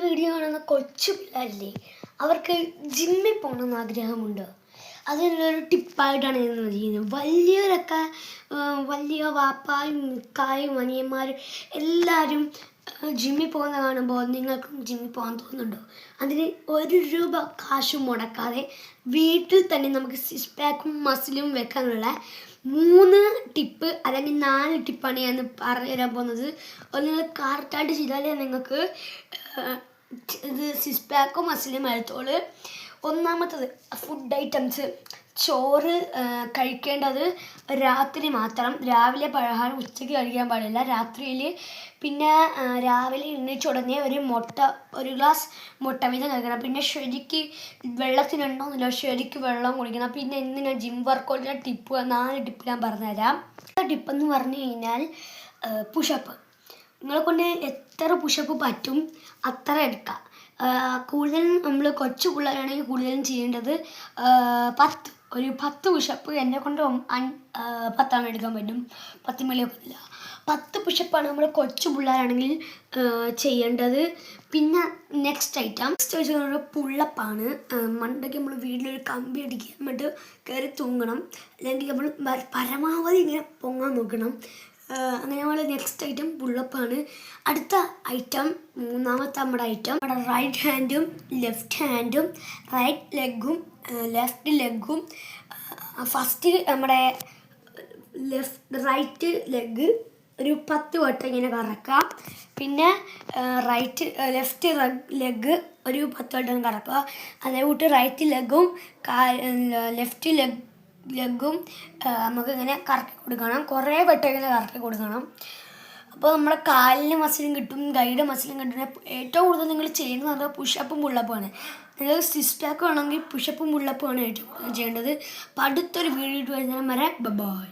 Video കാണുന്ന കൊച്ചു പിള്ളേരില്ലേ, അവർക്ക് ജിമ്മിൽ പോകണമെന്ന് ആഗ്രഹമുണ്ട്. അതിനുള്ളൊരു ടിപ്പായിട്ടാണ് ഞാൻ ചെയ്യുന്നത്. വലിയവരൊക്കെ വലിയ വാപ്പായും മിക്കായും അനിയന്മാരും എല്ലാവരും ജിമ്മിൽ പോകുന്ന കാണുമ്പോൾ നിങ്ങൾക്കും ജിമ്മിൽ പോകാൻ തോന്നുന്നുണ്ടോ? അതിന് 1 രൂപ കാശും മുടക്കാതെ വീട്ടിൽ തന്നെ നമുക്ക് സിക്സ് പാക്കും മസിലും വെക്കാനുള്ള 3 ടിപ്പ് അല്ലെങ്കിൽ 4 ടിപ്പാണ് ഞാൻ പറഞ്ഞു തരാൻ പോകുന്നത്. അത് നിങ്ങൾ കറക്റ്റായിട്ട് ചെയ്താലേ നിങ്ങൾക്ക് ഇത് സിക്സ് പാക്കോ മസിലും എടുത്തോളൂ. ഒന്നാമത്തത് ഫുഡ് ഐറ്റംസ്. ചോറ് കഴിക്കേണ്ടത് രാത്രി മാത്രം. രാവിലെ പലഹാരം ഉച്ചയ്ക്ക് കഴിക്കാൻ പാടില്ല, രാത്രിയിൽ. പിന്നെ രാവിലെ എണീച്ച ഉടനെ ഒരു ഗ്ലാസ് മുട്ട വീതം കഴിക്കണം. പിന്നെ ശരിക്ക് വെള്ളത്തിനുണ്ടോന്നില്ല, ശരിക്ക് വെള്ളം കുടിക്കണം. പിന്നെ എന്തിനാ ജിം വർക്കൗട്ടിൻ്റെ 4 ടിപ്പ് ഞാൻ പറഞ്ഞുതരാം. ടിപ്പെന്ന് പറഞ്ഞു കഴിഞ്ഞാൽ പുഷപ്പ്. നിങ്ങളെ കൊണ്ട് എത്ര പുഷപ്പ് പറ്റും അത്ര എടുക്കാം. കൂടുതലും നമ്മൾ കൊച്ചു പിള്ളേരാണെങ്കിൽ കൂടുതലും ചെയ്യേണ്ടത് 10 പുഷപ്പ്. എന്നെ കൊണ്ട് 10 എടുക്കാൻ പറ്റും, 10 ഒക്കത്തില്ല. 10 പുഷപ്പാണ് നമ്മൾ കൊച്ചു പിള്ളേരാണെങ്കിൽ ചെയ്യേണ്ടത്. പിന്നെ നെക്സ്റ്റ് ഐറ്റം പുള്ളപ്പാണ്. മണ്ടയ്ക്ക് നമ്മൾ വീട്ടിലൊരു കമ്പി അടിക്കാൻ വേണ്ടിയിട്ട് കയറി തൂങ്ങണം, അല്ലെങ്കിൽ നമ്മൾ പരമാവധി ഇങ്ങനെ പൊങ്ങാൻ നോക്കണം. അങ്ങനെ നമ്മൾ നെക്സ്റ്റ് ഐറ്റം പുള്ളപ്പാണ്. അടുത്ത ഐറ്റം, മൂന്നാമത്തെ നമ്മുടെ റൈറ്റ് ഹാൻഡും ലെഫ്റ്റ് ഹാൻഡും ലെഫ്റ്റ് ലെഗും. ഫസ്റ്റ് നമ്മുടെ റൈറ്റ് ലെഗ് ഒരു 10 വട്ടം ഇങ്ങനെ കറക്കുക. പിന്നെ ലെഫ്റ്റ് ലെഗ് ഒരു 10 വട്ടം കറക്കുക. അതേകൂട്ട് റൈറ്റ് ലെഗും ലെഫ്റ്റ് ലെഗും നമുക്ക് ഇങ്ങനെ കറക്കി കൊടുക്കണം. കുറേ വട്ടം ഇങ്ങനെ കറക്കി കൊടുക്കണം. അപ്പോൾ നമ്മുടെ കാലിന് മസിലും കിട്ടും, കൈയുടെ മസിലും കിട്ടും. ഏറ്റവും കൂടുതൽ നിങ്ങൾ ചെയ്യുന്നത് പറഞ്ഞാൽ പുഷപ്പും പുള്ളപ്പുമാണ്. നിങ്ങൾ സിക്സ് പാക്ക് ആണെങ്കിൽ പുഷപ്പും പുള്ളപ്പുമാണ് ഏറ്റവും കൂടുതൽ ചെയ്യേണ്ടത്. അപ്പോൾ അടുത്തൊരു വീഡിയോ വരുന്നതിന് വരെ ബൈ.